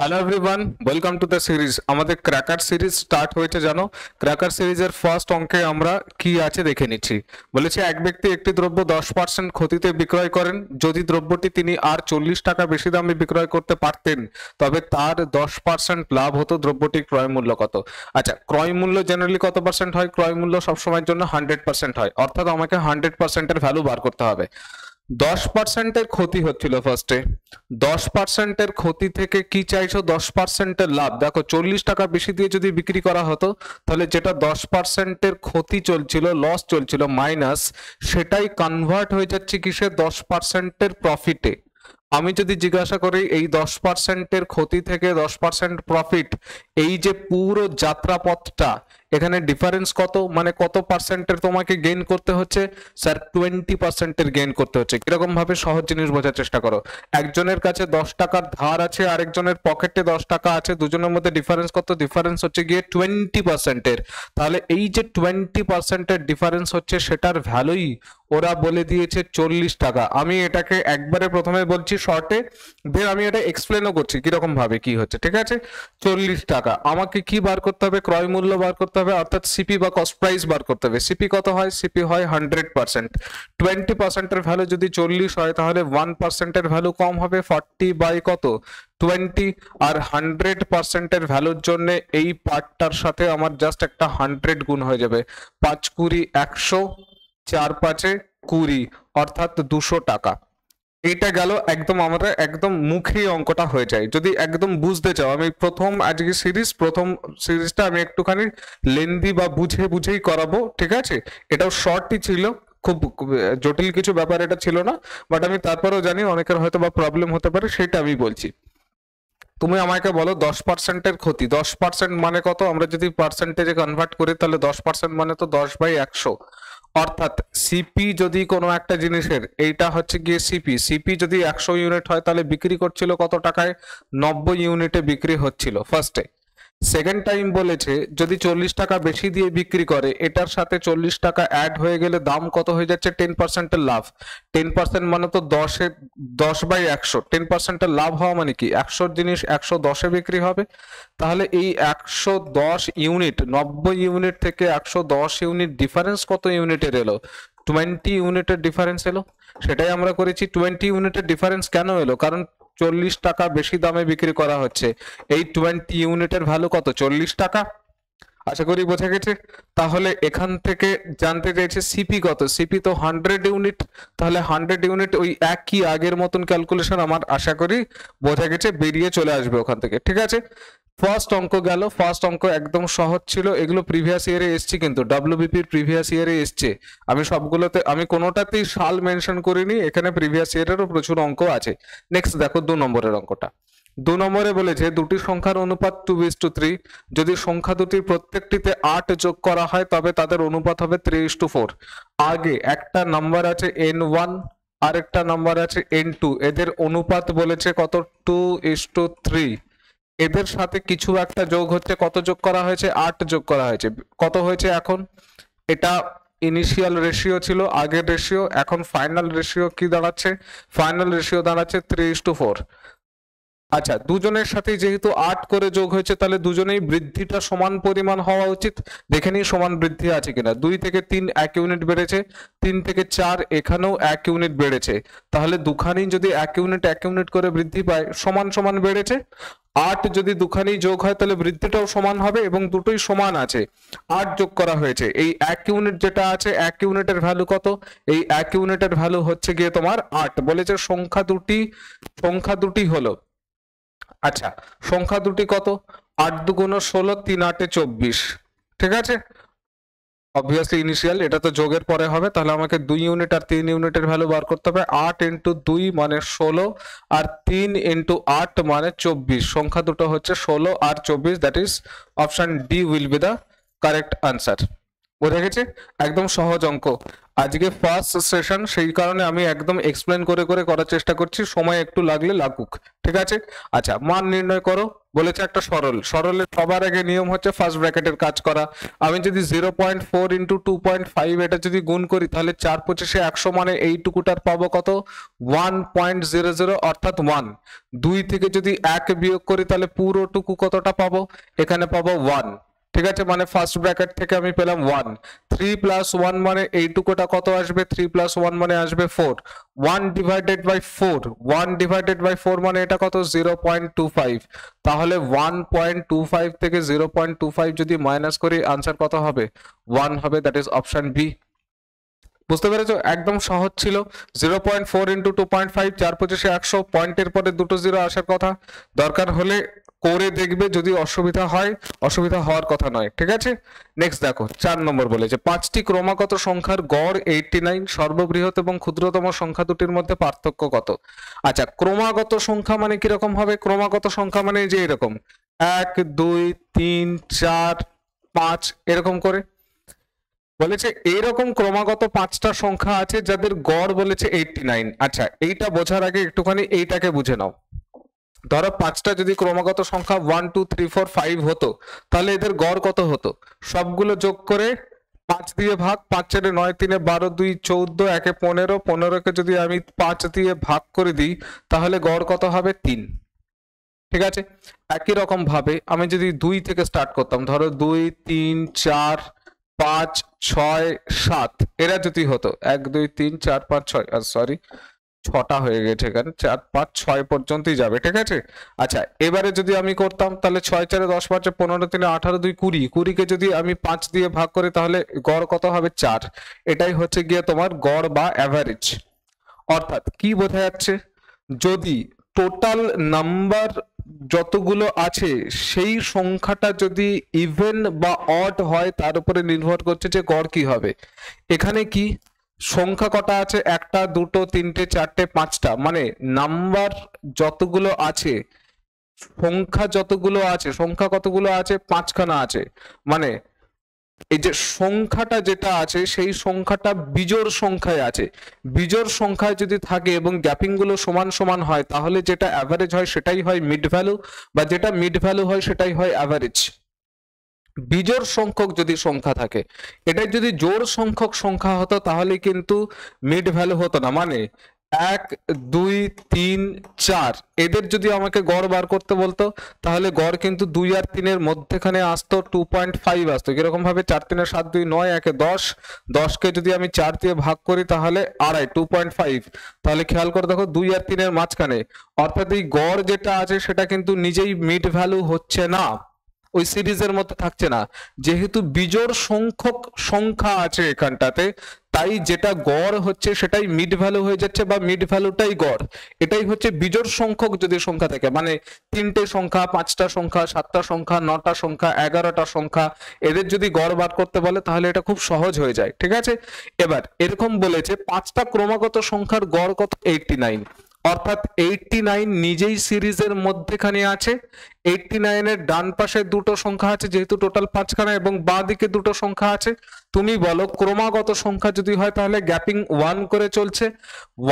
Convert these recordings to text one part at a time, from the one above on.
Hello everyone, welcome to the series. আমাদের cracker series start হয়েছে জানো। ক্র্যাকার সিরিজের ফার্স্ট অঙ্কে আমরা কি আছে দেখে নিচ্ছি। বলেছে এক ব্যক্তি একটি দ্রব্য 10% ক্ষতিতে বিক্রয় করেন। যদি দ্রব্যটি তিনি আর 40 টাকা বেশি দামে বিক্রয় করতে পারতেন তবে তার 10% লাভ হতো। দ্রব্যটির ক্রয় মূল্য কত? আচ্ছা, ক্রয় মূল্য জেনারেলি কত পার্সেন্ট হয়? ক্রয় মূল্য সবসময়ের জন্য 100% হয়, অর্থাৎ আমাকে 100%-এর ভ্যালু বার করতে হবে। 10%-এর ক্ষতি হচ্ছিল ফার্স্টে। 10%-এর ক্ষতি থেকে কি চাইছো? 10%-এর লাভ। দেখো 40 টাকা বেশি দিয়ে যদি বিক্রি করা হতো তাহলে যেটা 10%-এর ক্ষতি চলছিল, লস চলছিল মাইনাস, সেটাই কনভার্ট হয়ে যাচ্ছে কিসে? 10%-এর প্রফিটে। আমি যদি জিজ্ঞাসা করি এই 10%-এর ক্ষতি থেকে 10% প্রফিট, এই যে পুরো যাত্রাপথটা, এখানে ডিফারেন্স কত, মানে কত পার্সেন্টের তোমাকে গেইন করতে হচ্ছে? স্যার 20%-এর গেইন করতে হচ্ছে। কিরকম ভাবে? সহজ জিনিস বোঝার চেষ্টা করো। একজনের কাছে 10 টাকার ধার আছে, আরেকজনের পকেটে 10 টাকা আছে, দুজনের মধ্যে ডিফারেন্স কত? ডিফারেন্স হচ্ছে গিয়ে 20%-এর। তাহলে এই যে 20%-এর ডিফারেন্স হচ্ছে, সেটার ভ্যালুই ওরা বলে দিয়েছে 40 টাকা। আমি এটাকে একবারে প্রথমে বলছি শর্টে, দেন আমি এটা এক্সপ্লেনও করছি কিরকম ভাবে কি হচ্ছে, ঠিক আছে? 40 টাকা আমাকে কি বার করতে হবে? ক্রয় মূল্য বার করতে হবে, অর্থাৎ সিপি বা কস্ট প্রাইস বার করতে হবে। সিপি কত হয়? সিপি হয় 100%। 20%-এর ভ্যালু যদি 40 হয় তাহলে 1%-এর ভ্যালু কম হবে, 40 বাই কত? 20। আর 100%-এর ভ্যালুর জন্য এই পার্টটার সাথে আমার জাস্ট একটা 100 গুণ হয়ে যাবে। 5 20 100, 4 5 20, অর্থাৎ 200 টাকা। এটা গেল একদম, আমরা একদম মুখেই অঙ্কটা হয়ে যায়। যদি একদম বুঝতে চাও, আমি প্রথম সিরিজটা আমি একটুখানি লেন্দি বা বুঝেই করাবো, ঠিক আছে? এটাও শর্টই ছিল, খুব জটিল কিছু ব্যাপার এটা ছিল না, বাট আমি তারপরেও জানি অনেকের হয়তো বা প্রবলেম হতে পারে, সেটা আমি বলছি। তুমি আমাকে বলো 10%-এর ক্ষতি, 10% মানে কত? আমরা যদি পার্সেন্টেজে কনভার্ট করি তাহলে 10% মানে তো 10/100। অর্থাৎ সিপি যদি কোনো একটা জিনিসের, এইটা হচ্ছে গিয়ে সিপি, সিপি যদি 100 ইউনিট হয় তাহলে বিক্রি করছিল কত টাকায়? 90 ইউনিটে বিক্রি হচ্ছিল ফার্স্টে। সেকেন্ড টাইম বলেছে যদি 40 টাকা বেশি দিয়ে বিক্রি করে, এটার সাথে 40 টাকা অ্যাড হয়ে গেলে দাম কত হয়ে যাচ্ছে? 10%-এর লাভ। 10% মানে তো 10/100। 10%-এর লাভ হওয়া মানে কি? 100 জিনিস 110-এ বিক্রি হবে। তাহলে এই 110 ইউনিট, 90 ইউনিট থেকে 110 ইউনিট ডিফারেন্স কত ইউনিটের এলো? 20 ইউনিটের ডিফারেন্স এলো। সেটাই আমরা করেছি। 20 ইউনিটের ডিফারেন্স কেন এলো? কারণ 40 টাকা বেশি দামে বিক্রি করা হচ্ছে। এই 20 ইউনিটের ভ্যালু কত? 40 টাকা। আশা করি বোঝা গেছে। তাহলে এখান থেকে জানতে চাইছে সিপি কত? সিপি তো 100 ইউনিট। তাহলে 100 ইউনিট, ওই একই আগের মতন ক্যালকুলেশন, আমার আশা করি বোঝা গেছে, বেরিয়ে চলে আসবে ওখান থেকে, ঠিক আছে? ফার্স্ট অঙ্ক গেল। ফার্স্ট অঙ্ক একদম সহজ ছিল, এগুলো প্রিভিয়াস ইয়ারে এসছে, কিন্তু ডব্লিউবিপির প্রিভিয়াস ইয়ারে এসছে। আমি সবগুলোতে, আমি কোনোটাতেই সাল মেনশন করিনি, এখানে প্রিভিয়াস ইয়ারেরও প্রচুর অঙ্ক আছে। নেক্সট দেখো 2 নম্বরের অঙ্কটা। 2 নম্বরে বলেছে দুটি সংখ্যার অনুপাত 2:3। যদি সংখ্যা দুটির প্রত্যেকটিতে 8 যোগ করা হয় তবে তাদের অনুপাত হবে 3:4। আগে একটা নাম্বার আছে n1, আরেকটা নাম্বার আছে n2, এদের অনুপাত বলেছে কত? 2:3। এদের সাথে কিছু একটা যোগ হচ্ছে, কত যোগ করা হয়েছে? 8 যোগ করা হয়েছে। কত হয়েছে এখন? এটা ইনিশিয়াল রেশিও ছিল, আগের রেশিও। এখন ফাইনাল রেশিও কি দাঁড়াচ্ছে? ফাইনাল রেশিও দাঁড়াচ্ছে 3:4। আচ্ছা, দুজনের সাথে যেহেতু 8 করে যোগ হয়েছে তাহলে দুজনেই বৃদ্ধিটা সমান পরিমাণ হওয়া উচিত। দেখে নিই সমান বৃদ্ধি আছে কিনা। 2 থেকে 3 1 ইউনিট বেড়েছে, 3 থেকে 4 এখানেও 1 ইউনিট বেড়েছে। তাহলে দুখানি যদি 1 ইউনিট করে বৃদ্ধি পায়, সমান সমান বেড়েছে। 8 যদি দুখানি যোগ হয় তাহলে বৃদ্ধিটাও সমান হবে, এবং দুটোই সমান আছে। 8 যোগ করা হয়েছে, এই 1 ইউনিট যেটা আছে, 1 ইউনিটের ভ্যালু কত? এই 1 ইউনিটের ভ্যালু হচ্ছে গিয়ে তোমার 8। বলেছে সংখ্যা দুটি হলো, আচ্ছা সংখ্যা দুটি কত? 8 দুগুণ 16, 3 8 24, ঠিক আছে? অবভিয়াসলি ইনিশিয়াল, এটা তো যোগের পরে হবে, তাহলে আমাকে 2 ইউনিট আর 3 ইউনিটের ভ্যালু বার করতে হবে। 8 × 2 মানে 16, আর 3 × 8 মানে 24। সংখ্যা দুটো হচ্ছে 16 আর 24, that is option D will be the correct answer. বোঝা গেছে? একদম সহজ অঙ্ক। আজকে ফার্স্ট সেশন, সেই কারণে আমি একদম এক্সপ্লেন করে করে করার চেষ্টা করছি, সময় একটু লাগলে লাগুক, ঠিক আছে। আচ্ছা, মান নির্ণয় করো বলেছে একটা সরলের সবার আগে নিয়ম হচ্ছে ফার্স্ট ব্র্যাকেটের কাজ করা। আমি যদি 0.4 ইন্টু 2.5 এটা যদি গুণ করি তাহলে 4 পঁচিশে 100 মানে এইটুকুটার পাবো কত 1.00 অর্থাৎ 1। 2 থেকে যদি 1 বিয়োগ করি তাহলে পুরোটুকু কতটা পাবো, এখানে পাবো 1, ঠিক আছে। মানে ফার্স্ট ব্র্যাকেট থেকে আমি পেলাম 1। 3 প্লাস 1 মানে এইটুকুটা কত আসবে, 3 প্লাস 1 মানে আসবে 4। 1 ডিভাইডেড বাই 4, 1 ডিভাইডেড বাই 4 মানে এটা কত 0.25। তাহলে 1.25 থেকে 0.25 যদি মাইনাস করি আনসার কত হবে 1 হবে, দ্যাট ইজ অপশন বি। বুঝতে পেরেছো, একদম সহজ ছিল। 0.4 ইন্টু 2.5, 4 পঁচিশে 100, পয়েন্টের পরে দুটো জিরো আসার কথা, দরকার হলে করে দেখবে, যদি অসুবিধা হয়, অসুবিধা হওয়ার কথা নয়, ঠিক আছে। নেক্সট দেখো 4 নম্বর বলেছে 5টি ক্রমাগত সংখ্যার গড় 89, সর্ববৃহৎ এবং ক্ষুদ্রতম সংখ্যা দুটির মধ্যে পার্থক্য কত। আচ্ছা, ক্রমাগত সংখ্যা মানে কিরকম হবে, ক্রমাগত সংখ্যা মানে যে এরকম 1 2 3 4 5 এরকম করে বলেছে, এইরকম ক্রমাগত 5টা সংখ্যা আছে যাদের গড় বলেছে 89। আচ্ছা, এইটা বোঝার আগে একটুখানি এইটাকে বুঝে নাও। ধরো 5টা যদি ক্রমাগত সংখ্যা 1 2 3 4 5 হতো, তাহলে এদের গড় কত হতো, সবগুলো যোগ করে 5 দিয়ে ভাগ, 5 4 9 3 12 2 14 1 15, 15কে যদি আমি 5 দিয়ে ভাগ করে দিই তাহলে গড় কত হবে 3, ঠিক আছে। একই রকম ভাবে আমি যদি 2 থেকে স্টার্ট করতাম, ধরো 2 3 4 5 6 7 এরা যদি হতো 1 2 3 4 5 6, সরি 6টা হয়ে গেছে এখানে, 4 5 6 পর্যন্তই যাবে, ঠিক আছে। আচ্ছা, এবারে যদি আমি করতাম তাহলে 6 4 10 5 15 3 18 2 20, 20কে যদি আমি 5 দিয়ে ভাগ করি তাহলে গড় কত হবে 4। এটাই হচ্ছে গিয়ে তোমার গড় বা অ্যাভারেজ। অর্থাৎ কি বোঝা যাচ্ছে, যদি টোটাল নাম্বার যতগুলো আছে সেই সংখ্যাটা যদি ইভেন বা অড হয় তার উপরে নির্ভর করছে যে গড় কি হবে। এখানে কি সংখ্যা কটা আছে, 1টা 2টো 3টে 4টে 5টা, মানে নাম্বার যতগুলো আছে, সংখ্যা যতগুলো আছে, সংখ্যা কতগুলো আছে 5খানা আছে, মানে এই যে সংখ্যাটা যেটা আছে সেই সংখ্যাটা বিজোড় সংখ্যায় আছে। বিজোড় সংখ্যায় যদি থাকে এবং গ্যাপিং গুলো সমান সমান হয় তাহলে যেটা অ্যাভারেজ হয় সেটাই হয় মিড ভ্যালু, বা যেটা মিড ভ্যালু হয় সেটাই হয় অ্যাভারেজ। বিজোড় সংখ্যক যদি সংখ্যা থাকে, এটাই যদি জোড় সংখ্যক সংখ্যা হতো তাহলে কিন্তু মিড ভ্যালু হতো না। মানে 1 2 3 4 এদের যদি আমাকে গড় বার করতে বলতো তাহলে গড় কিন্তু 2 আর 3 এর মধ্যেখানে আসতো 2.5 আসতো। কিরকম ভাবে 4 3 7 2 9 1 10, 10কে যদি আমি 4 দিয়ে ভাগ করি তাহলে আড়াই 2.5। তাহলে খেয়াল করে দেখো 2 আর 3 এর মাঝখানে, অর্থাৎ এই গড় যেটা আছে সেটা কিন্তু নিজেই মিড ভ্যালু হচ্ছে না, ওই সিরিজের মধ্যে থাকছে না। যেহেতু বিজোড় সংখ্যক সংখ্যা আছে এখানটাতে, তাই যেটা গড় হচ্ছে সেটাই মিড ভ্যালু হয়ে যাচ্ছে, বা মিড ভ্যালুটাই গড়। এটাই হচ্ছে বিজোড় সংখ্যক যদি সংখ্যা থাকে, মানে 3টে সংখ্যা 5টা সংখ্যা 7টা সংখ্যা 9টা সংখ্যা 11টা সংখ্যা, এদের যদি গড় বার করতে বলে তাহলে এটা খুব সহজ হয়ে যায়, ঠিক আছে। এবার এরকম বলেছে 5টা ক্রমাগত সংখ্যার গড় কত 89, অর্থাৎ 89 নিজেই সিরিজের মধ্যেখানে আছে। 89 এর ডান পাশে দুটো সংখ্যা আছে যেহেতু টোটাল 5খানা, এবং বাঁ দিকে দুটো সংখ্যা আছে। তুমি বলো ক্রমাগত সংখ্যা যদি হয় তাহলে গ্যাপিং 1 করে চলছে,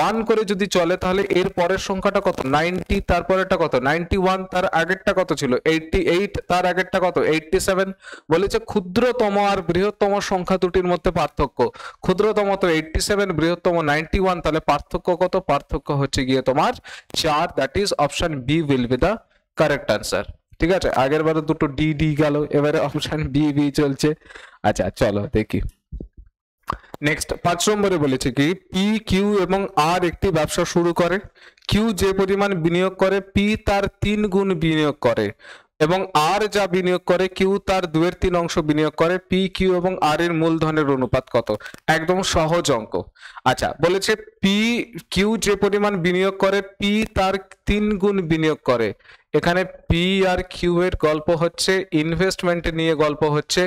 1 করে যদি চলে তাহলে এর পরের সংখ্যাটা কত 90, তারপরেরটা কত 91, তার আগেরটা কত ছিল 88, তার আগেরটা কত 87। বলেছে ক্ষুদ্রতম আর বৃহত্তম সংখ্যা দুটির মধ্যে পার্থক্য। ক্ষুদ্রতম তো 87, বৃহত্তম 91, তাহলে পার্থক্য কত, পার্থক্য হচ্ছে গিয়ে তোমার 4, that is option B will be the correct answer, ঠিক আছে। আগের বারে দুটো ডি ডি গেল, এবারে অপশন বি বি চলছে। আচ্ছা চলো দেখি নেক্সট 5 নম্বরে বলেছে কি পি কিউ এবং আর একটি ব্যবসা শুরু করে। কিউ যে পরিমাণ বিনিয়োগ করে পি তার 3 গুণ বিনিয়োগ করে, এবং আর যা বিনিয়োগ করে কিউ তার 2/3 অংশ বিনিয়োগ করে। পি কিউ এবং আর এর মূলধনের অনুপাত কত। একদম সহজ অঙ্ক। আচ্ছা বলেছে পি কিউ যে পরিমাণ বিনিয়োগ করে পি তার 3 গুণ বিনিয়োগ করে। এখানে পি আর কিউ এর গল্প হচ্ছে ইনভেস্টমেন্ট নিয়ে গল্প হচ্ছে।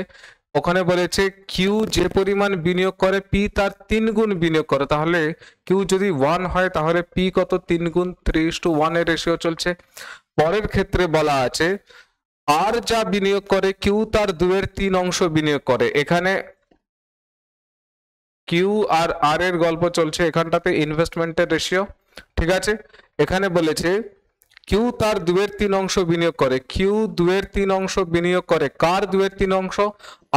ওখানে বলেছে কিউ যে পরিমাণ বিনিয়োগ করে পি তার 3 গুণ বিনিয়োগ করে, তাহলে কিউ যদি 1 হয় তাহলে পি কত 3 গুণ 3:1 এর রেশিও চলছে। পরের ক্ষেত্রে বলা আছে আর যা বিনিয়োগ করে কিউ তার 2/3 অংশ বিনিয়োগ করে। এখানে কিউ আর আর এর গল্প চলছে, এখানটাতে ইনভেস্টমেন্টের রেশিও। ঠিক আছে, এখানে বলেছে কিউ তার 2/3 বিনিয়োগ করে, কিউ 2/3 বিনিয়োগ করে, কার 2/3?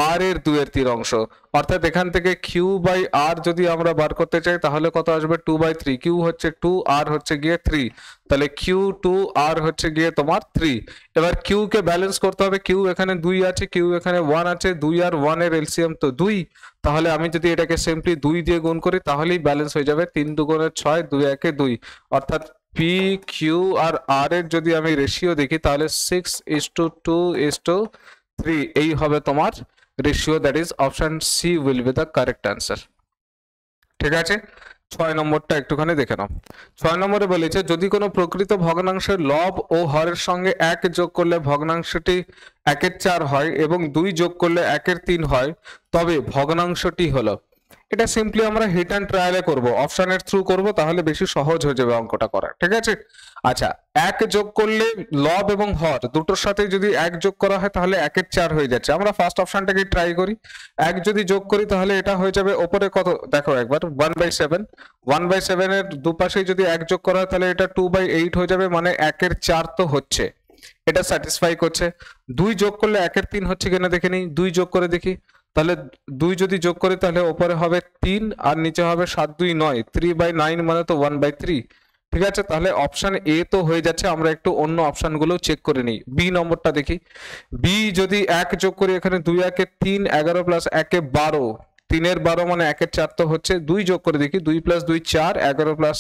আর এর 2/3। অর্থাৎ এখান থেকে কিউ বাই আর যদি আমরা বার করতে চাই তাহলে কত আসবে? 2/3। কিউ হচ্ছে 2, আর হচ্ছে গিয়ে 3, তাহলে কিউ 2, আর হচ্ছে গিয়ে তোমার 3। এবার কিউ কে ব্যালেন্স করতে হবে, কিউ এখানে 2 আছে, কিউ এখানে 1 আছে, 2 আর 1 এর এলসিএম তো 2, তাহলে আমি যদি এটাকে সিম্পলি 2 দিয়ে গুণ করি তাহলেই ব্যালেন্স হয়ে যাবে। 3 2 6, 2 1 2, অর্থাৎ পি কিউ আর আর এর যদি আমি রেশিও দেখি তাহলে 6:2:3 এই হবে তোমার ratio. That is option C will be the correct answer. ঠিক আছে, 6 নম্বরটা একটুখানি দেখে নাও। 6 নম্বরে বলেছে যদি কোনো প্রকৃত ভগ্নাংশের লব ও হরের সঙ্গে 1 যোগ করলে ভগ্নাংশটি 1/4 হয় এবং 2 যোগ করলে 1/3 হয়, তবে ভগ্নাংশটি হলো। এটা সিম্পলি আমরা হিট অ্যান্ড ট্রায়ালে করব, অপশনের থ্রু করব, তাহলে বেশি সহজ হয়ে যাবে অঙ্কটা করা। ঠিক আছে, আচ্ছা 1 যোগ করলে লব এবং হর দুটোর সাথে যদি 1 যোগ করা হয় তাহলে 1/4 হয়ে যাচ্ছে। আমরা ফার্স্ট অপশনটাকে ট্রাই করি। 1 যদি যোগ করি তাহলে এটা হয়ে যাবে ওপরে কত দেখো একবার 1/7। 1/7 এর দুপাশেই যদি 1 যোগ করা হয় তাহলে এটা 2/8 হয়ে যাবে, মানে 1/4 তো হচ্ছে, এটা স্যাটিসফাই করছে। 2 যোগ করলে 1/3 হচ্ছে কিনা দেখে নিই, 2 যোগ করে দেখি, তাহলে 2 যদি যোগ করি তাহলে উপরে হবে 3 আর নিচে হবে 7 2 9, 3/9 মানে তো 1/3। ঠিক আছে, তাহলে অপশন এ তো হয়ে যাচ্ছে। আমরা একটু অন্য অপশন গুলো চেক করে নিই। বি নম্বরটা দেখি, বি যদি 1 যোগ করি এখানে 2 1 3, 11 প্লাস 1 12, 3 এর 12 মানে 1/4 তো হচ্ছে। 2 যোগ করে দেখি, 2 প্লাস 2 4, 11 প্লাস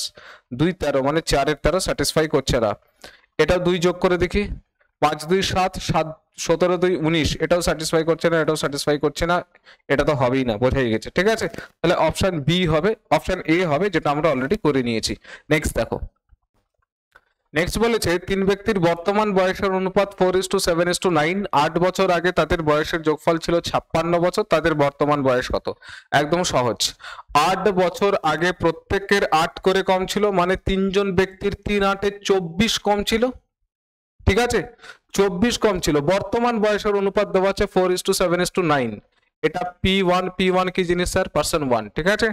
2 13, মানে 4 এর 13 স্যাটিসফাই করছে না। এটা 2 যোগ করে দেখি, 5 2 7, 7 17 2 19, এটাও স্যাটিসফাই করছে না, এটাও স্যাটিসফাই করছে না, এটা তো হবেই না, বোঝাই গেছে। ঠিক আছে, তাহলে অপশন বি হবে, অপশন এ হবে, যেটা আমরা অলরেডি করে নিয়েছি। নেক্সট দেখো, নেক্সট বলেছে 3 ব্যক্তির বর্তমান বয়সের অনুপাত 4:7:9। 8 বছর আগে তাদের বয়সের যোগফল ছিল 56 বছর, তাদের বর্তমান বয়স কত? একদম সহজ। 8 বছর আগে প্রত্যেকের 8 করে কম ছিল, মানে 3 জন ব্যক্তির 3 8 24 কম ছিল। ঠিক আছে, 24 কম ছিল। বর্তমান বয়সের অনুপাত দেওয়া আছে 4:7:9। এটা P1 কি জিনিস স্যার? পার্সন 1। ঠিক আছে,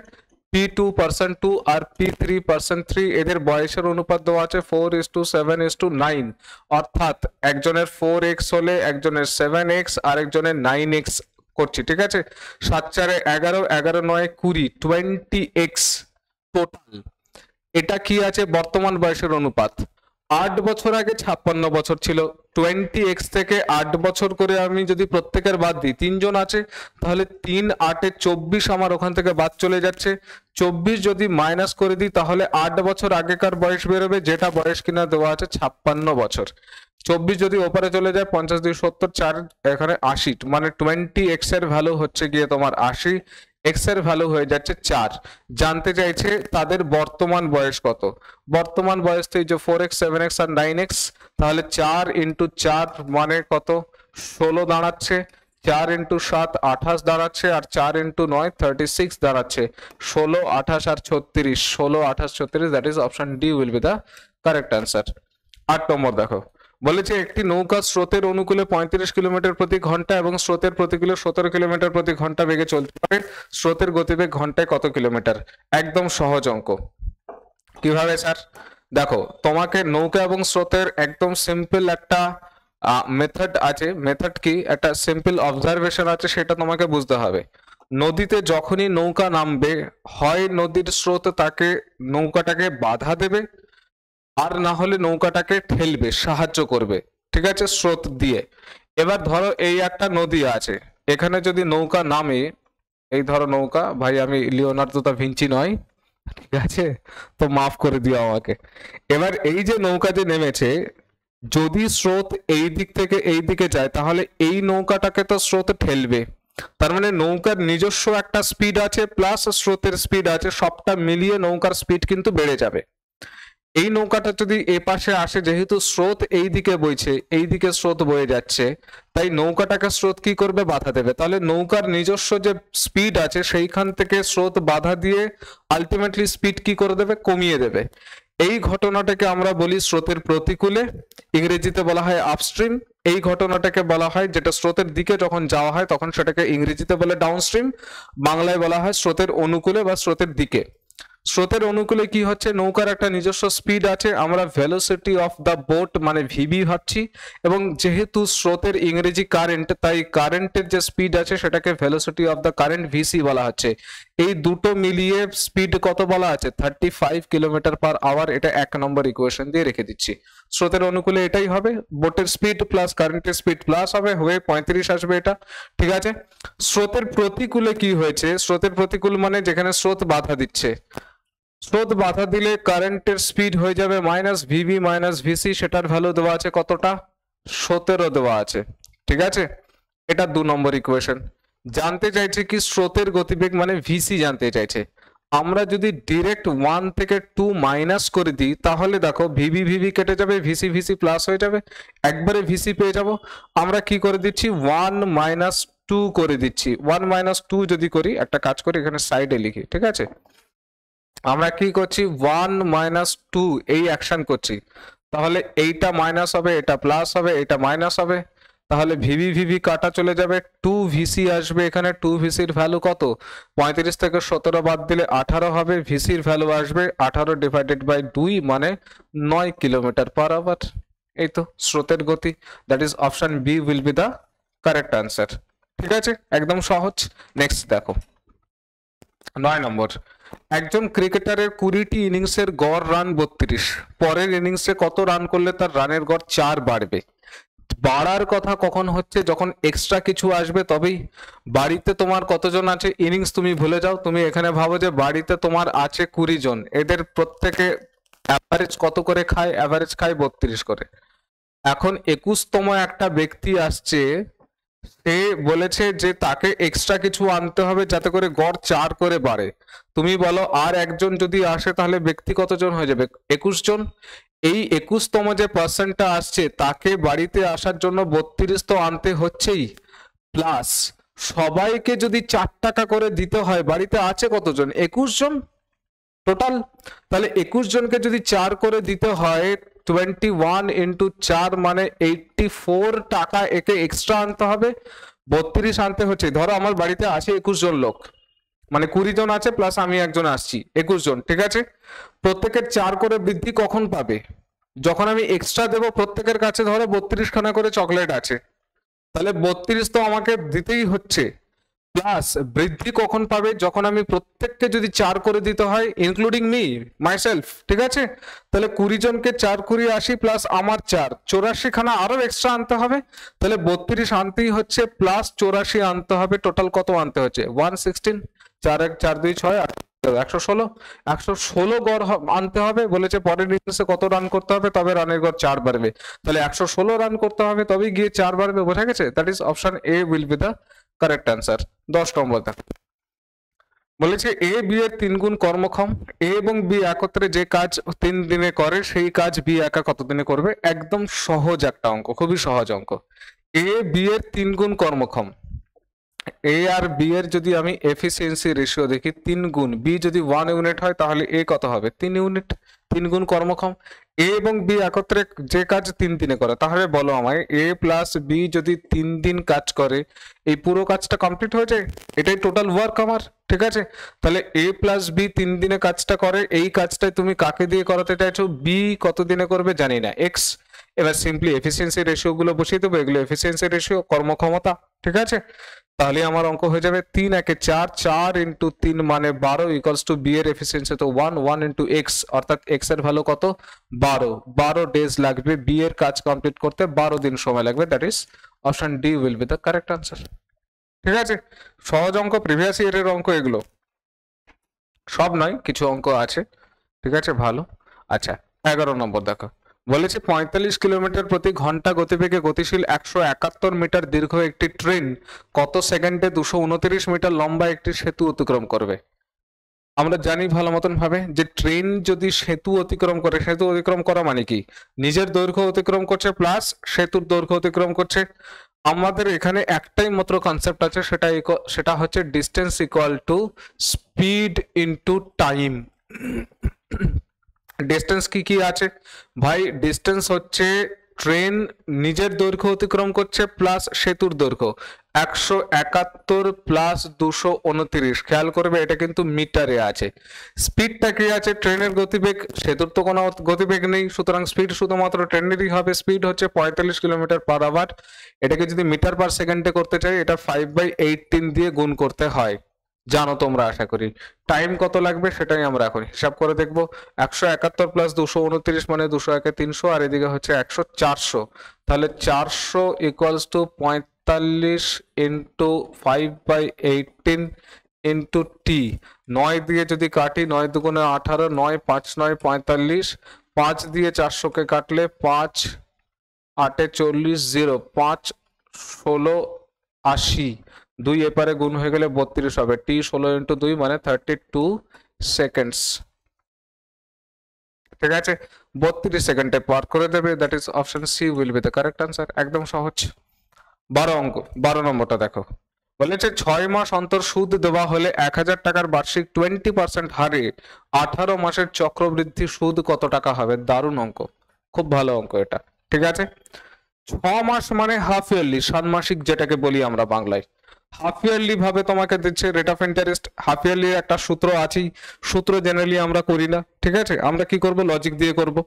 P2 পার্সন 2 আর P3 পার্সন 3, এদের বয়সের অনুপাত দেওয়া আছে 4:7:9। অর্থাৎ একজনের 4x হলে একজনের 7x আর একজনের 9x করছি। ঠিক আছে, 7 4 11, 11 9 20, 20x টোটাল। এটা কি আছে? বর্তমান বয়সের অনুপাত। 8 বছর আগে 56 বছর ছিল, 20x থেকে 8 বছর করে আমি যদি প্রত্যেকের বাদ দিই, 3 জন আছে, তাহলে 3 8 24 আমার ওখান থেকে বাদ চলে যাচ্ছে। 24 যদি মাইনাস করে দিই তাহলে 8 বছর আগেকার বয়স বেরোবে, যেটা বয়স কিনা দেওয়া আছে 56 বছর। 24 যদি ওপরে চলে যায়, 50 2 70, 4 এখানে 80, মানে 20x এর ভ্যালু হচ্ছে গিয়ে তোমার 80, x এর ভ্যালু হয়ে যাচ্ছে 4। জানতে চাইছে তাদের বর্তমান বয়স কত। বর্তমান বয়স তো এই যে 4x 7x আর 9x, তাহলে 4 × 4 মানে কত? 16 দাঁড়াচ্ছে, 4 × 7 28 দাঁড়াচ্ছে, আর 4 × 9 36 দাঁড়াচ্ছে। 16 28 আর 36, 16 28 36, that is option D will be the correct answer. 8 নম্বর দেখো, বলেছে একটি নৌকা স্রোতের অনুকূলে 35 কিলোমিটার প্রতি ঘন্টা এবং স্রোতের প্রতিকূলে 17 কিলোমিটার প্রতি ঘন্টা বেগে চলতে পারে। স্রোতের গতিবেগ ঘন্টায় কত কিলোমিটার? একদম সহজ অঙ্ক। কিভাবে স্যার? দেখো, তোমাকে নৌকা এবং স্রোতের একদম সিম্পল একটা মেথড আছে। মেথড কি? একটা সিম্পল অবজারভেশন আছে, সেটা তোমাকে বুঝতে হবে। নদীতে যখনই নৌকা নামবে, হয় নদীর স্রোত তাকে নৌকাটাকে বাধা দেবে, আর না হলে নৌকাটাকে ঠেলবে, সাহায্য করবে। ঠিক আছে, স্রোত দিয়ে। এবার ধরো এই একটা নদী আছে, এখানে যদি নৌকা নামে, এই ধরো নৌকা, ভাই আমি লিওনার্দো দা ভিঞ্চি নয়, ঠিক আছে, তো মাফ করে দিও আমাকে। এবার এই যে নৌকা যে নেমেছে, যদি স্রোত এই দিক থেকে এই দিকে যায় তাহলে এই নৌকাটাকে তো স্রোত ঠেলবে। তার মানে নৌকার নিজস্ব একটা স্পিড আছে প্লাস স্রোতের স্পিড আছে, সবটা মিলিয়ে নৌকার স্পিড কিন্তু বেড়ে যাবে। এই নৌকাটা যদি এ পাশে আসে, যেহেতু স্রোত এই দিকে বইছে, এই দিকে স্রোত বয়ে যাচ্ছে, তাই নৌকাটাকে স্রোত কি করবে? বাধা দেবে। তাহলে নৌকার নিজস্ব যে স্পিড আছে সেইখান থেকে স্রোত বাধা দিয়ে আলটিমেটলি স্পিড কি করে দেবে? কমিয়ে দেবে। এই ঘটনাটাকে আমরা বলি স্রোতের প্রতিকূলে, ইংরেজিতে বলা হয় আপস্ট্রিম। এই ঘটনাটাকে বলা হয়, যেটা স্রোতের দিকে যখন যাওয়া হয় তখন সেটাকে ইংরেজিতে বলে ডাউনস্ট্রিম, বাংলায় বলা হয় স্রোতের অনুকূলে বা স্রোতের দিকে। স্রোতের অনুকূলে কি হচ্ছে, নৌকার একটা নিজস্ব স্পিড আছে, আমরা ভেলোসিটি অফ দ্য বোট মানে ভিবি ভাবছি, এবং যেহেতু স্রোতের ইংরেজি কারেন্ট, তাই কারেন্টের যে স্পিড আছে সেটাকে velocity of the current VC বলা হচ্ছে। এই দুটো মিলিয়ে স্পিড কত বলা আছে, 35 কিলোমিটার পার আওয়ার। এটা 1 নম্বর ইকুয়েশন দিয়ে রেখে দিচ্ছি। স্রোতের অনুকূলে এটাই হবে, বোটের স্পিড প্লাস কারেন্টের স্পিড প্লাস হবে, হয়ে 35 আসবে এটা, ঠিক আছে। স্রোতের প্রতিকূলে কি হয়েছে, স্রোতের প্রতিকূল মানে যেখানে স্রোত বাধা দিচ্ছে, স্রোত বাধা দিলে কারেন্টের স্পিড হয়ে যাবে মাইনাস ভিবি মাইনাস ভিসি, সেটার ভ্যালু দেওয়া আছে কতটা, 17 দেওয়া আছে, ঠিক আছে। এটা 2 নম্বর ইকুয়েশন। জানতে চাইছে কি স্রোতের গতিবেগ মানে ভিসি জানতে চাইছে। আমরা যদি ডিরেক্ট 1 থেকে 2 মাইনাস করে দিই তাহলে দেখো ভিবি ভিবি কেটে যাবে, ভিসি ভিসি প্লাস হয়ে যাবে, একবারে ভিসি পেয়ে যাব। আমরা কি করে দিচ্ছি, 1 মাইনাস 2 করে দিচ্ছি। 1 মাইনাস 2 যদি করি, একটা কাজ করি এখানে সাইডে লিখি, ঠিক আছে। আমরা কি করছি, 1 মাইনাস 2 এই অ্যাকশন করছি, তাহলে এইটা মাইনাস হবে, এটা প্লাস হবে, এটা মাইনাস হবে, তাহলে ভিভি ভিভি কাটা চলে যাবে, 2 ভিসি আসবে এখানে। 2 ভিসির ভ্যালু কত, 35 থেকে 17 বাদ দিলে 18 হবে, ভিসির ভ্যালু আসবে 18 ডিভাইডেড বাই 2 মানে 9 কিলোমিটার পার আওয়ার। এই তো স্রোতের গতি, that is option B will be the correct answer, ঠিক আছে, একদম সহজ। নেক্সট দেখো 9 নম্বর, একজন ক্রিকেটারের 20টি ইনিংসের গড় রান 32, পরের ইনিংসে কত রান করলে তার রানের গড় 4 বাড়বে। বাড়ার কথা কখন হচ্ছে, যখন এক্সট্রা কিছু আসবে তবেই। বাড়িতে তোমার কতজন আছে ইনিংস তুমি ভুলে যাও, তুমি এখানে ভাবো যে বাড়িতে তোমার আছে 20 জন, এদের প্রত্যেকে অ্যাভারেজ কত করে খায়, অ্যাভারেজ খায় 32 করে। এখন 21তম একটা ব্যক্তি আসছে, সে বলেছে যে তাকে এক্সট্রা কিছু আনতে হবে যাতে করে গড় 4 করে বাড়ে। তুমি বলো আর একজন যদি আসে তাহলে ব্যক্তি কতজন হয়ে যাবে, 21 জন। এই 21তম যে পার্সনটা আসছে তাকে বাড়িতে আসার জন্য 32 তো আনতে হচ্ছেই, প্লাস সবাইকে যদি 4 টাকা করে দিতে হয়, বাড়িতে আছে কতজন, 21 জন টোটাল। তাহলে 21 জনকে যদি 4 করে দিতে হয়, 21 ইন্টু 4 মানে 84 টাকা একে এক্সট্রা আনতে হবে। 32 আনতে হচ্ছে, ধরো আমার বাড়িতে আছে 21 জন লোক, মানে 20 জন আছে প্লাস আমি একজন আসছি, 21 জন, ঠিক আছে। প্রত্যেকের 4 করে বৃদ্ধি কখন পাবে, যখন আমি এক্সট্রা দেবো। প্রত্যেকের কাছে ধরো 32 খানা করে চকলেট আছে, তাহলে 32 তো আমাকে দিতেই হচ্ছে, প্লাস বৃদ্ধি কখন পাবে, যখন আমি প্রত্যেককে যদি 4 করে দিতে হয়, ইনক্লুডিং মি মাইসেলফ, ঠিক আছে। তাহলে 20 জনকে 4 20 80 প্লাস আমার 4 84 খানা আরো এক্সট্রা আনতে হবে, তাহলে 32 আনতেই হচ্ছে প্লাস 84 আনতে হবে, টোটাল কত আনতে হচ্ছে 116, 4 1 4 2 6 116, 116 গড় আনতে হবে। বলেছে পরের ইনিংসে কত রান করতে হবে তবে রানের গড় 4 বাড়বে, তাহলে 116 রান করতে হবে তবেই গিয়ে 4 বাড়বে, বোঝা গেছে। That is option A will be the correct answer. 10 নম্বর বলেছে এ বি এর 3 গুণ কর্মক্ষম, এ এবং বি একত্রে যে কাজ 3 দিনে করে সেই কাজ বি একা কত দিনে করবে। একদম সহজ একটা অঙ্ক, খুবই সহজ অঙ্ক। এ বি এর 3 গুণ কর্মক্ষম, এ আর বি এর যদি আমি এফিসিয়েন্সি রেশিও দেখি 3 গুণ, বি যদি 1 ইউনিট হয় তাহলে এ কত হবে 3 ইউনিট, 3 গুণ কর্মক্ষম। এ এবং বি একত্রে যে কাজ 3 দিনে করে, তাহলে বলো আমায় এ প্লাস বি যদি 3 দিন কাজ করে এই পুরো কাজটা কমপ্লিট হয়ে যায়, এটাই টোটাল ওয়ার্ক আমার, ঠিক আছে। তাহলে এ প্লাস বি 3 দিনে কাজটা করে, এই কাজটাই তুমি কাকে দিয়ে করাতে চাইছো, বি কত দিনে করবে জানি না, এক্স। এবার সিম্পলি এফিসিয়েন্সি রেশিও গুলো বসিয়ে দেবো, এগুলো এফিসিয়েন্সি রেশিও কর্মক্ষমতা, ঠিক আছে। তাহলে আমার অঙ্ক হয়ে যাবে 3 একে 4, 4 ইন্টু 3 মানে 12 ইকুয়ালস টু বি এর এফিসিয়েন্সি তো 1, 1 ইন্টু এক্স, অর্থাৎ এক্স এর ভ্যালু কত 12, 12 ডেজ লাগবে বি এর কাজ কমপ্লিট করতে, 12 দিন সময় লাগবে। That is option D will be the correct answer, ঠিক আছে। সহজ অঙ্ক, প্রিভিয়াস ইয়ারের অঙ্ক এগুলো, সব নয় কিছু অঙ্ক আছে, ঠিক আছে, ভালো। আচ্ছা 11 নম্বর দেখো, বলেছে 45 কিলোমিটার প্রতি ঘন্টা গতিবেগে গতিশীল 171 মিটার দীর্ঘ একটি ট্রেন কত সেকেন্ডে 229 মিটার লম্বা একটি সেতু অতিক্রম করবে। আমরা জানি ভালো মতন ভাবে যে ট্রেন যদি সেতু অতিক্রম করে, সেতু অতিক্রম করা মানে কি, নিজের দৈর্ঘ্য অতিক্রম করছে প্লাস সেতুর দৈর্ঘ্য অতিক্রম করছে। আমাদের এখানে একটাই মাত্র কনসেপ্ট আছে, সেটা হচ্ছে distance equal to speed into time. Distance কি কি আছে ভাই, ডিস্টেন্স হচ্ছে ট্রেন নিজের দৈর্ঘ্য অতিক্রম করছে প্লাস সেতুর দৈর্ঘ্য 171 প্লাস 229, খেয়াল করবে এটা কিন্তু মিটারে আছে। স্পিডটা কি আছে? ট্রেনের গতিবেগ, সেতুর তো কোনো গতিবেগ নেই, সুতরাং স্পিড শুধুমাত্র ট্রেনেরই হবে। স্পিড হচ্ছে 45 কিলোমিটার পার আওয়ার। এটাকে যদি মিটার পার সেকেন্ডে করতে চাই এটা 5/18 দিয়ে গুণ করতে হয়, জানো তোমরা আশা করি। টাইম কত লাগবে সেটাই আমরা এখন হিসাব করে দেখবো। 171 প্লাস 229 মানে 200 একে 300, আর এদিকে হচ্ছে 100 400, তাহলে 400 equals to 45 into 5/18 into T. 9 দিয়ে যদি কাটি, 9 দুগুণে 18, 9 5 9 45, 5 দিয়ে 400 কে কাটলে 5 8 40, 0 5 16 80, 2 এপারে গুণ হয়ে গেলে 32 হবে। টি 16 ইন্টু 2 মানে 32 সেকেন্ডস। ঠিক আছে, 32 সেকেন্ডে পার করে দেবে। That is option C will be the correct answer. একদম সহজ। 12 অঙ্ক, 12 নম্বরটা দেখো, বলেছে 6 মাস অন্তর সুদ দেওয়া হলে 1000 টাকার বার্ষিক 20% হারে 18 মাসের চক্রবৃদ্ধি সুদ কত টাকা হবে? দারুণ অঙ্ক, খুব ভালো অঙ্ক এটা। ঠিক আছে, 6 মাস মানে হাফ ইয়ারলি, ষান্মাসিক যেটাকে বলি আমরা বাংলায়। হাফ ইয়ারলি ভাবে তোমাকে দিচ্ছে rate of interest. Half yearly একটা সূত্র আছেই, সূত্র জেনারেলি আমরা করি না। ঠিক আছে, আমরা কি করব? লজিক দিয়ে করব।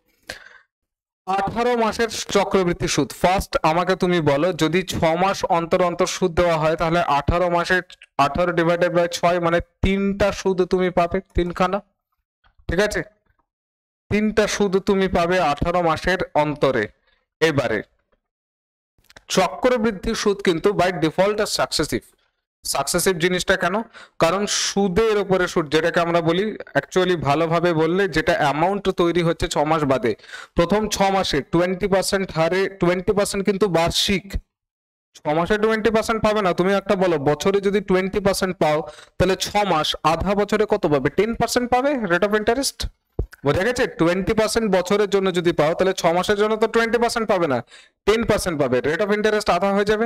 18 মাসের চক্রবৃদ্ধি সুদ। ফার্স্ট আমাকে তুমি বলো, যদি 6 মাস অন্তর অন্তর সুদ দেওয়া হয় তাহলে 18 মাসের 18 ডিভাইডেড বাই 6 মানে 3টা সুদ তুমি পাবে, 3খানা। ঠিক আছে, 3টা সুদ তুমি পাবে 18 মাসের অন্তরে। এবারে চক্রবৃদ্ধি সুদ কিন্তু বাই ডিফল্ট সাকসেসিভ। সাকসেসিভ জিনিসটা কেন? কারণ সুদের উপরে সুদ, যেটাকে আমরা বলি অ্যাকচুয়ালি ভালোভাবে বললে যেটা অ্যামাউন্ট তৈরি হচ্ছে 6 মাস বাদে। প্রথম 6 মাসে 20% হারে, 20% কিন্তু বার্ষিক। 6 মাসে 20% পাবে না। তুমি একটা বলো, বছরে যদি 20% পাও তাহলে 6 মাস আধা বছরে কত পাবে? 10% পাবে রেট অফ ইন্টারেস্ট। বোঝা গেছে? 20% বছরের জন্য যদি পাও তাহলে 6 মাসের জন্য তো 20% পাবে না, 10% পাবে। রেট অফ ইন্টারেস্ট আধা হয়ে যাবে।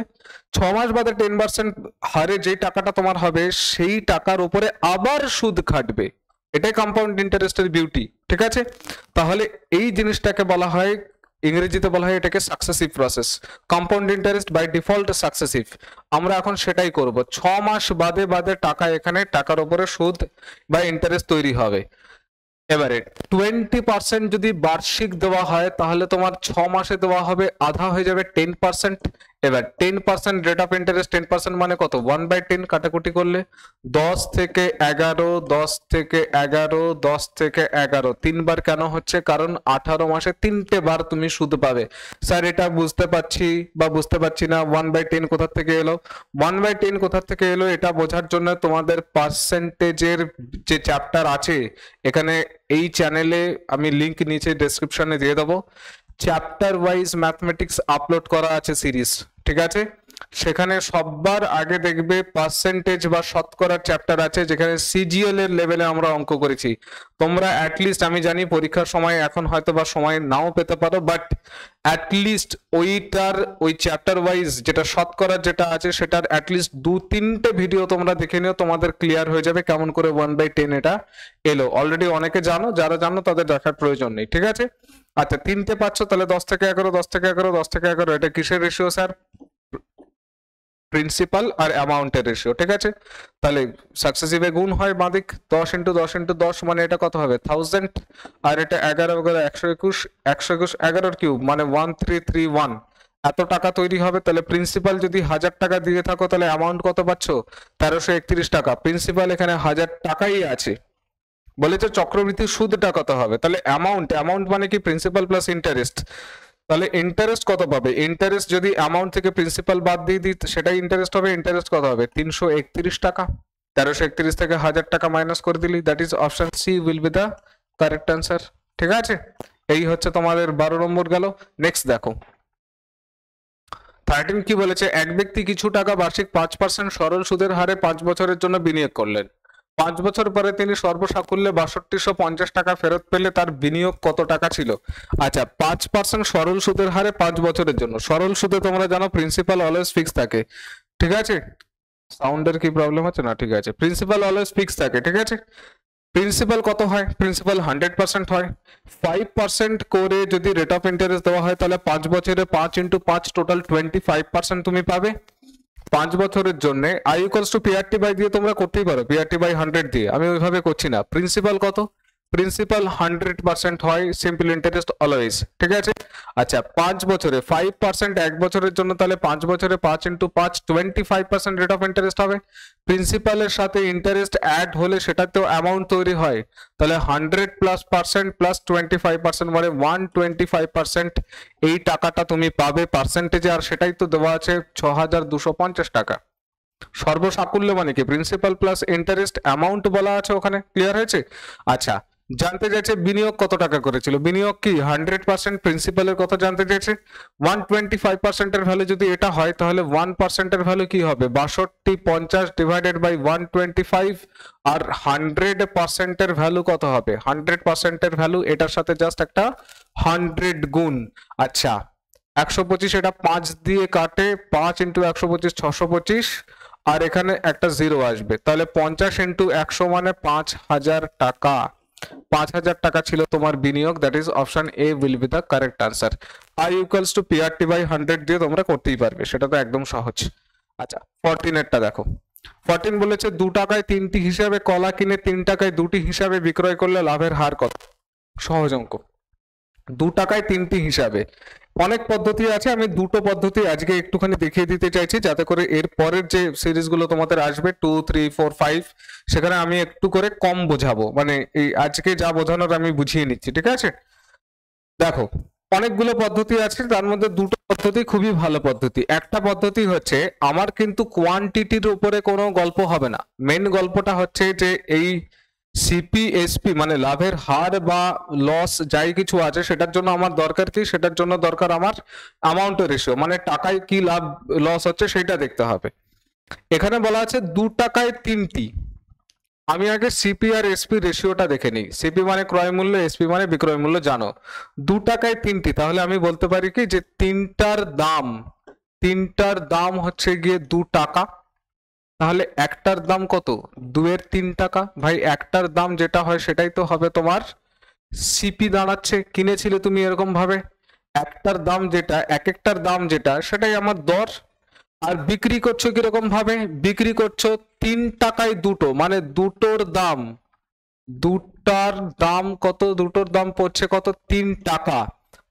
6 মাস বাদে 10% হারে যে টাকাটা তোমার হবে সেই টাকার উপরে আবার সুদ খাটবে। এটাই কম্পাউন্ড ইন্টারেস্টের বিউটি। ঠিক আছে, তাহলে এই জিনিসটাকে বলা হয়, ইংরেজিতে বলা হয় এটাকে successive process. Compound interest by default successive. আমরা এখন সেটাই করব। 6 মাস বাদে বাদে টাকা, এখানে টাকার উপরে সুদ বা ইন্টারেস্ট তৈরি হবে। এবারে 20% যদি বার্ষিক দেওয়া হয় তাহলে তোমার 6 মাসে দেওয়া হবে, আধা হয়ে যাবে 10%। এবার 10% রেট অফ ইন্টারেস্ট, 10% মানে কত? 1/10 কাটাকুটি করলে 10 থেকে 11, 10 থেকে 11, 10 থেকে 11, 3বার কেন হচ্ছে? কারণ 18 মাসে 3টে বার তুমি সুদ পাবে। স্যার এটা বুঝতে পারছি বা বুঝতে পারছি না, 1/10 কোথা থেকে এলো? 1/10 কোথা থেকে এলো এটা বোঝার জন্য তোমাদের পার্সেন্টেজের যে চ্যাপ্টার আছে, এখানে এই চ্যানেলে আমি লিংক নিচে ডেসক্রিপশনে দিয়ে দেবো, চ্যাপ্টার ওয়াইজ ম্যাথমেটিক্স আপলোড করা আছে সিরিজ। ঠিক আছে, সেখানে সবার আগে দেখবে পার্সেন্টেজ বা শতকরার চ্যাপ্টার আছে, যেখানে সিজিএল এর লেভেলে আমরা অঙ্ক করেছি। তোমরা অ্যাটলিস্ট, আমি জানি পরীক্ষার সময় এখন হয়তো বা সময় নাও পেতে পারো, বাট অ্যাটলিস্ট ওইটার ওই চ্যাপ্টার ওয়াইজ যেটা শতকরার যেটা আছে সেটার অ্যাটলিস্ট 2-3টে ভিডিও তোমরা দেখে নিও, তোমাদের ক্লিয়ার হয়ে যাবে কেমন করে 1/10 এটা এলো। অলরেডি অনেকে জানো, যারা জানো তাদের দেখার প্রয়োজন নেই। ঠিক আছে, আচ্ছা 3টে পাচ্ছ, তাহলে 10 থেকে 11, 10 থেকে 11, 10 থেকে 11, এটা কিসের রেশিও স্যার? প্রিন্সিপাল আর অ্যামাউন্টের রেশিও। ঠিক আছে, তাহলে সাকসেসিভে গুণ হয় বাদিক, 10 ইন্টু 10 ইন্টু 10 মানে এটা কত হবে? 1000, আর এটা 11 11 121, 121 11 কিউব মানে 1331। এত টাকা তৈরি হবে। তাহলে প্রিন্সিপাল যদি 1000 টাকা দিয়ে থাকো তাহলে অ্যামাউন্ট কত পাচ্ছ? 1331 টাকা। প্রিন্সিপাল এখানে 1000 টাকাই আছে, বলেছে চক্রবৃদ্ধির সুদটা কত হবে? তাহলে অ্যামাউন্ট মানে কি? Principal plus interest. তাহলে ইন্টারেস্ট কত পাবে? ইন্টারেস্ট যদি অ্যামাউন্ট থেকে প্রিন্সিপাল বাদ দিয়ে দিই সেটাই ইন্টারেস্ট হবে। ইন্টারেস্ট কত হবে? 331 টাকা। 1331 থেকে 1000 টাকা মাইনাস করে দিলি, that is option C will be the correct answer. ঠিক আছে, এই হচ্ছে তোমাদের 12 নম্বর গেল। নেক্সট দেখো 13 কি বলেছে? এক ব্যক্তি কিছু টাকা বার্ষিক 5% সরল সুদের হারে 5 বছরের জন্য বিনিয়োগ করলেন। 5 বছর পরে তিনি সর্বসাকুল্যে 6250 টাকা ফেরত পেলে তার বিনিয়োগ কত টাকা ছিল? আচ্ছা, 5% সরল সুদের হারে 5 বছরের জন্য। সরল সুদে তোমরা জানো প্রিন্সিপাল অলওয়েজ ফিক্স থাকে। ঠিক আছে, সাউন্ডের কি প্রবলেম হচ্ছে না? ঠিক আছে, প্রিন্সিপাল অলওয়েজ ফিক্স থাকে। ঠিক আছে, প্রিন্সিপাল কত হয়? প্রিন্সিপাল 100% হয়। 5% করে যদি রেট অফ ইন্টারেস্ট দেওয়া হয় তাহলে 5 বছরে 5 ইন্টু 5 টোটাল 25% তুমি পাবে 5 বছরের জন্য। I equals to PRT by দিয়ে তোমরা করতেই পারো, পিআরটি বাই 100 দিয়ে, আমি ওইভাবে করছি না। প্রিন্সিপাল কত? প্রিন্সিপাল 100% হয়, সিম্পল ইন্টারেস্ট অলওয়েজ, ঠিক আছে। আচ্ছা 5 বছরে 5% এক বছরের জন্য, তাহলে 5 বছরে 5 ইন্টু 5 25% রেট অফ ইন্টারেস্ট হবে। প্রিন্সিপালের সাথে ইন্টারেস্ট অ্যাড হলে সেটাতেও অ্যামাউন্ট তৈরি হয়, তাহলে 100+% প্লাস 25% মানে 125% এই টাকাটা তুমি পাবে পার্সেন্টেজে, আর সেটাই তো দেওয়া আছে 6250 টাকা। সর্বসাকুল্য মানে কি? প্রিন্সিপাল প্লাস ইন্টারেস্ট অ্যামাউন্ট বলা আছে ওখানে, ক্লিয়ার হয়েছে? আচ্ছা জানতে চাইছে বিনিয়োগ কত টাকা করেছিল, বিনিয়োগ কি 100% প্রিন্সিপালের কথা জানতে চাইছে। 125% এর ভ্যালু যদি এটা হয় তাহলে 1% এর ভ্যালু কি হবে? 6250 ডিভাইডেড বাই 125, আর 100% এর ভ্যালু কত হবে? 100% এর ভ্যালু এটার সাথে জাস্ট একটা 100 গুণ। আচ্ছা 125 এটা 5 দিয়ে কাটে, 5 ইন্টু 125 625, আর এখানে একটা জিরো আসবে, তাহলে 50 ইন্টু 100 মানে 5000 টাকা। 5000 টাকা ছিল তোমার বিনিয়োগ, that is option A will be the correct answer. I equals to PRT by 100 দিয়ে তোমরা করতেই পারবে, সেটা তো একদম সহজ। আচ্ছা 14 এরটা দেখো। 14 বলেছে 2 টাকায় 3টি হিসাবে কলা কিনে 3 টাকায় 2টি হিসাবে বিক্রয় করলে লাভের হার কত? সহজ অঙ্ক। 2 টাকায় 3টি হিসাবে, অনেক পদ্ধতি আছে, আমি দুটো পদ্ধতি আজকে একটুখানি দেখিয়ে দিতে চাইছি যাতে করে এর পরের যে সিরিজগুলো তোমাদের আসবে 2, 3, 4, 5 সেখানে আমি একটু করে কম বোঝাবো, মানে এই আজকে যা বোঝানোর আমি বুঝিয়ে নিচ্ছি, ঠিক আছে। দেখো অনেকগুলো পদ্ধতি আছে, তার মধ্যে দুটো পদ্ধতি খুবই ভালো পদ্ধতি। একটা পদ্ধতি হচ্ছে আমার কিন্তু কোয়ান্টিটির উপরে কোনো গল্প হবে না, মেন গল্পটা হচ্ছে যে এই সিপিএসপি মানে লাভের হার বা লস যাই কিছু আছে সেটার জন্য আমার দরকার কি? সেটার জন্য দরকার আমার অ্যামাউন্ট রেশিও, মানে টাকায় কি লাভ লস হচ্ছে সেটা দেখতে হবে। এখানে বলা আছে 2 টাকায় 3টি, আমি আগে সিপি আর এসপি রেশিওটা দেখে নিই। সিপি মানে ক্রয় মূল্য, এসপি মানে বিক্রয় মূল্য, জানো 2 টাকায় 3টি, তাহলে আমি বলতে পারি কি যে তিনটার দাম হচ্ছে গিয়ে 2 টাকা, তাহলে একটার দাম কত? 2 এর 3 টাকা। ভাই একটার দাম যেটা হয় সেটাই তো হবে তোমার সিপি দাঁড়াচ্ছে, কিনেছিলে তুমি এরকম ভাবে, একটার দাম যেটা, এক একটার দাম যেটা সেটাই আমার দর। আর বিক্রি করছো কিরকম ভাবে? বিক্রি করছো 3 টাকায় দুটো, মানে দুটোর দাম, দুটার দাম কত? দুটোর দাম পড়ছে কত? 3 টাকা,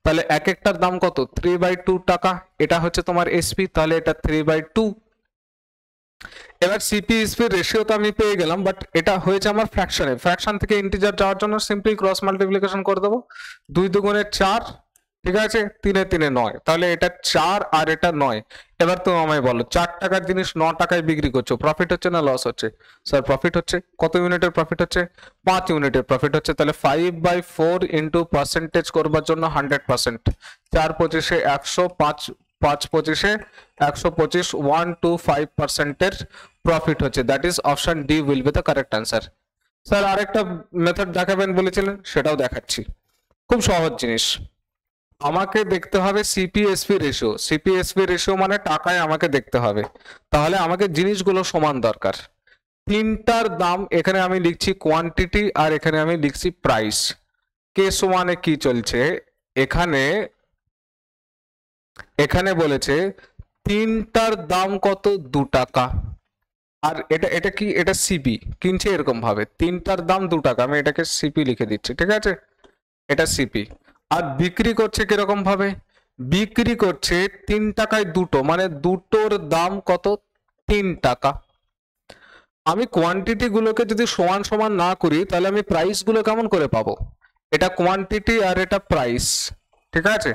তাহলে এক একটার দাম কত? 3/2 টাকা। এটা হচ্ছে তোমার এসপি, তাহলে এটা 3/2। এবার সিপিএসপি রেশিও তো আমি পেয়ে গেলাম, বাট এটা হয়েছে আমার ফ্র্যাকশনে, ফ্র্যাকশন থেকে ইন্টিজার যাওয়ার জন্য সিম্পলি ক্রস মাল্টিপ্লিকেশন করে দেবো। 2 দুগুণে 4, ঠিক আছে, 3 3 9, তাহলে এটা 4 আর এটা 9। এবার তো আমায় বলো 4 টাকার জিনিস 9 টাকায় বিক্রি করছো, প্রফিট হচ্ছে না লস হচ্ছে? স্যার প্রফিট হচ্ছে। কত ইউনিটের প্রফিট হচ্ছে? 5 ইউনিটের প্রফিট হচ্ছে, তাহলে 5/4 ইন্টু পার্সেন্টেজ করবার জন্য 100%, 4 25 100, 5 25 125, 125%-এর প্রফিট হচ্ছে, that is option D will be the correct answer. Sir আরেকটা মেথড দেখাবেন বলেছিলেন, সেটাও দেখাচ্ছি। খুব সহজ জিনিস, আমাকে দেখতে হবে সিপিএসপি রেশিও। সিপিএসপি রেশিও মানে টাকায় আমাকে দেখতে হবে, তাহলে আমাকে জিনিসগুলো সমান দরকার। তিনটার দাম এখানে আমি লিখছি কোয়ান্টিটি, আর এখানে আমি লিখছি প্রাইস। কেস ওয়ানে কি চলছে? এখানে বলেছে তিনটার দাম কত? 2 টাকা, আর এটা কি? এটা সিপি, কিনছে এরকম ভাবে, তিনটার দাম 2 টাকা, আমি এটাকে সিপি লিখে দিচ্ছি, ঠিক আছে, এটা সিপি। আর বিক্রি করছে কিরকম ভাবে? বিক্রি করছে 3 টাকায় দুটো, মানে দুটোর দাম কত? 3 টাকা। আমি কোয়ান্টিটি গুলোকে যদি সমান সমান না করি তাহলে আমি প্রাইস গুলো কেমন করে পাবো? এটা কোয়ান্টিটি আর এটা প্রাইস, ঠিক আছে,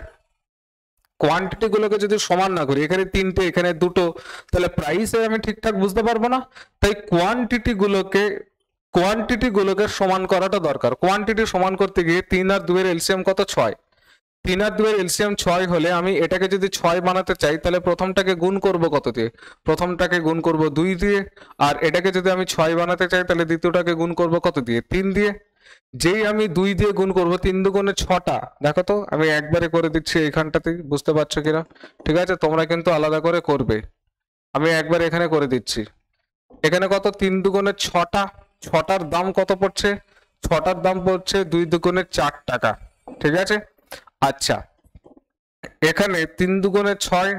কোয়ান্টিটি গুলোকে যদি সমান না করি, এখানে 3টে এখানে 2টো, তাহলে প্রাইসে আমি ঠিকঠাক বুঝতে পারবো না। তাই কোয়ান্টিটি গুলোকে সমান করাটা দরকার। কোয়ান্টিটি সমান করতে গিয়ে 3 আর 2 এর এলসিএম কত? 6। 3 আর 2 এর এলসিএম 6 হলে আমি এটাকে যদি 6 বানাতে চাই তাহলে প্রথমটাকে গুণ করব কত দিয়ে? প্রথমটাকে গুণ করব 2 দিয়ে, আর এটাকে যদি আমি 6 বানাতে চাই তাহলে দ্বিতীয়টাকে গুণ করব কত দিয়ে? 3 দিয়ে। যেই আমি 2 দিয়ে গুণ করব, 3 দুগুণে 6টা, দেখো তো আমি একবারে করে দিচ্ছি এইখানটাতে, বুঝতে পারছো কিনা? ঠিক আছে, তোমরা কিন্তু আলাদা করে করবে, আমি একবার এখানে করে দিচ্ছি। এখানে কত? 3 দুগুণে 6টা, 6টার দাম কত পড়ছে? ছটার দাম পড়ছে 2 দুগুণে 4 টাকা, ঠিক আছে। আচ্ছা, এখানে 3 দুগুণে 6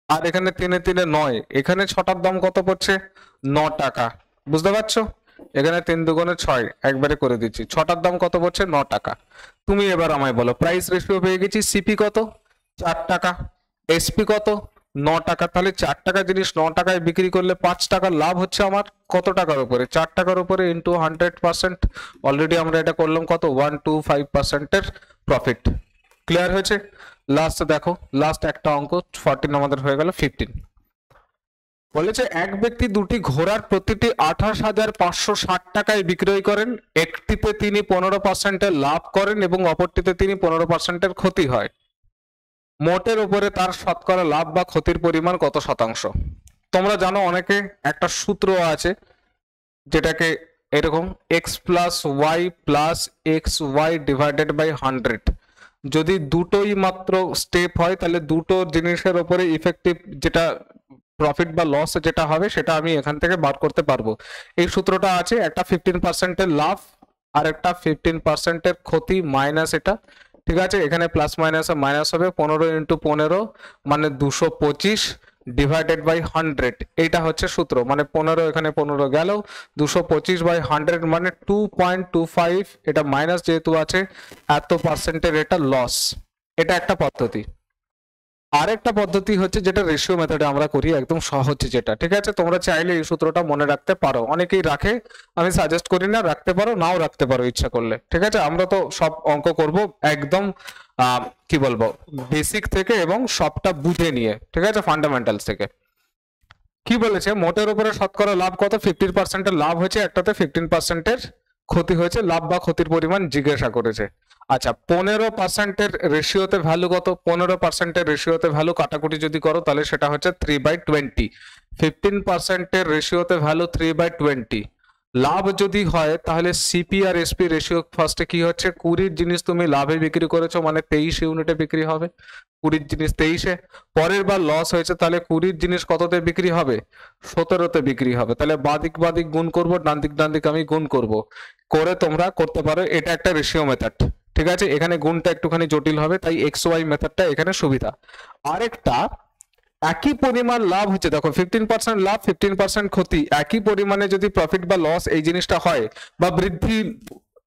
আর এখানে 3 3 9, এখানে ছটার দাম কত পড়ছে? 9 টাকা। বুঝতে পারছো? এখানে 3 দুগুণে 6 একবারে করে দিচ্ছি, ছটার দাম কত পড়ছে? 9 টাকা। তুমি এবার আমায় বলো, প্রাইস রেশিও পেয়ে গেছি, সিপি কত? 4 টাকা, এসপি কত? 9 টাকা। তাহলে 4 টাকা জিনিস 9 টাকায় বিক্রি করলে 5 টাকা লাভ হচ্ছে আমার কত টাকার উপরে? 4 টাকার উপরে ইন্টু 100%। অলরেডি আমরা এটা করলাম কত? 125%-এর প্রফিট। ক্লিয়ার হয়েছে? লাস্ট দেখো, লাস্ট একটা অঙ্ক 14 আমাদের হয়ে গেল 15। বলেছে এক ব্যক্তি দুটি ঘোড়ার প্রতিটি 28,560 টাকায় বিক্রয় করেন, একটিতে তিনি 15%-এর লাভ করেন এবং অপরটিতে তিনি 15%-এর ক্ষতি হয়। মোটের উপরে তার শতকরা লাভ বা ক্ষতির পরিমাণ কত শতাংশ? তোমরা জানো অনেকে একটা সূত্র আছে যেটাকে এরকম x plus Y plus X Y divided by 100। যদি দুটোই মাত্র স্টেপ হয় তাহলে দুটো জিনিসের উপরে ইফেক্টিভ যেটা প্রফিট বা লস যেটা হবে সেটা আমি এখান থেকে বার করতে পারবো। এই সূত্রটা আছে, একটা 15%-এর লাভ আর একটা 15%-এর ক্ষতি মাইনাস এটা, ঠিক আছে। এখানে প্লাস মাইনাসে মাইনাস হবে, 15 ইন্টু 15 মানে 225 ডিভাইডেড বাই 100, এইটা হচ্ছে সূত্র। মানে 15 এখানে 15 গেল, 225 বাই 100 মানে 2.25, এটা মাইনাস যেহেতু আছে এত পার্সেন্টের এটা লস। এটা একটা পদ্ধতি। আরেকটা পদ্ধতি হচ্ছে যেটা রেশিও মেথডে আমরা করি, একদম সহজ যেটা, ঠিক আছে। তোমরা চাইলে এই সূত্রটা মনে রাখতে পারো, অনেকেই রাখে, আমি সাজেস্ট করি না, রাখতে পারো নাও রাখতে পারো ইচ্ছা করলে, ঠিক আছে। আমরা তো সব অঙ্ক করব একদম কি বলবো বেসিক থেকে এবং সবটা বুঝে নিয়ে, ঠিক আছে, ফান্ডামেন্টালস থেকে। কি বলেছে? মোটের উপরে শতকরা লাভ কত? 50%-এর লাভ হয়েছে, একটাতে 15%-এর ক্ষতি হয়েছে। লাভ বা ক্ষতির পরিমাণ জিজ্ঞাসা করেছে। আচ্ছা, 15%-এর রেশিওতে ভ্যালু কত? 15%-এর রেশিওতে ভ্যালু কাটাকুটি যদি করো তাহলে সেটা হচ্ছে 3/20। 15%-এর রেশিওতে ভ্যালু 3/20। লাভ যদি হয় তাহলে সিপি আর এসপি রেশিও ফার্স্টে কি হচ্ছে? 20 জিনিস তুমি লাভে বিক্রি করেছো মানে 23 ইউনিটে বিক্রি হবে, 20 জিনিস 23-এ। পরের বার লস হয়েছে তাহলে 20 জিনিস কততে বিক্রি হবে? 17-তে বিক্রি হবে। তাহলে বাদিক বাদিক গুণ করবো, ডান দিক আমি গুণ করব, করে তোমরা করতে পারো। এটা একটা রেশিও মেথড, ঠিক আছে। এখানে গুণটা একটুখানি জটিল হবে, তাই এক্স ওয়াই মেথডটা এখানে সুবিধা। আরেকটা, একই পরিমাণ লাভ হচ্ছে, দেখো 15% লাভ 15% ক্ষতি, একই পরিমাণে যদি প্রফিট বা লস এই জিনিসটা হয় বা বৃদ্ধি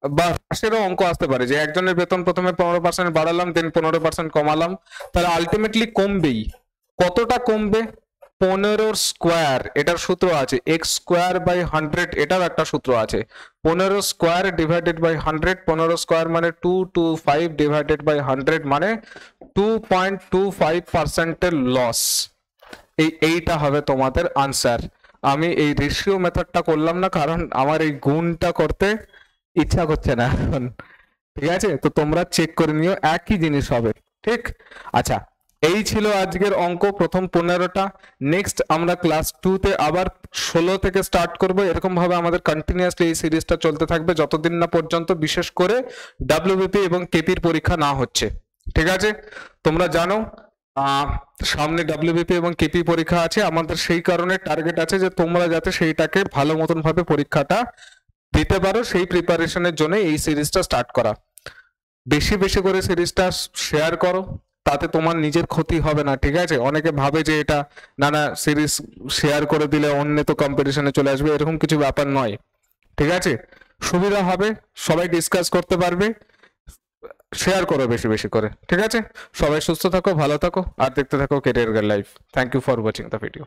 বা হ্রাসেরও অঙ্ক আসতে পারে, যে একজনের বেতন প্রথমে 15% বাড়ালাম দেন 15% কমালাম, তাহলে আলটিমেটলি কমবেই। কতটা কমবে? 15 স্কোয়ার, এটার সূত্র আছে এক্স স্কোয়ার বাই 100, এটার একটা সূত্র আছে 15 স্কোয়ার ডিভাইডেড বাই 100। 15 স্কোয়ার মানে 225 ডিভাইডেড বাই 100 মানে 2.25%-এর লস। এইটা হবে তোমাদের আনসার। আমি এই রেশিও মেথডটা করলাম না কারণ আমার এই গুণটা করতে ইচ্ছা করছে না এখন, ঠিক আছে। তো তোমরা চেক করে নিও, একই জিনিস হবে, ঠিক। আচ্ছা, এই ছিল আজকের অঙ্ক প্রথম 15টা। নেক্সট আমরা ক্লাস 2-তে আবার 16 থেকে স্টার্ট করব। এরকম ভাবে আমাদের কন্টিনিউয়াসলি এই সিরিজটা চলতে থাকবে যতদিন না পর্যন্ত বিশেষ করে ডাব্লিউবিপি এবং কেপির পরীক্ষা না হচ্ছে, ঠিক আছে। তোমরা জানো সামনে ডাব্লিউবিপি এবং কেপি পরীক্ষা আছে আমাদের, সেই কারণে টার্গেট আছে যে তোমরা যাতে সেইটাকে ভালো মতন ভাবে পরীক্ষাটা দিতে পারো, সেই প্রিপারেশনের জন্য এই সিরিজটা স্টার্ট করা। বেশি বেশি করে সিরিজটা শেয়ার করো, তাতে তোমার নিজের ক্ষতি হবে না, ঠিক আছে। অনেকে ভাবে যে এটা না সিরিজ শেয়ার করে দিলে অন্য তো কম্পিটিশনে চলে আসবে, এরকম কিছু ব্যাপার নয়, ঠিক আছে। সুবিধা হবে, সবাই ডিসকাস করতে পারবে। শেয়ার করো বেশি বেশি করে, ঠিক আছে। সবাই সুস্থ থাকো, ভালো থাকো, আর দেখতে থাকো career guide life. Thank you for watching the video.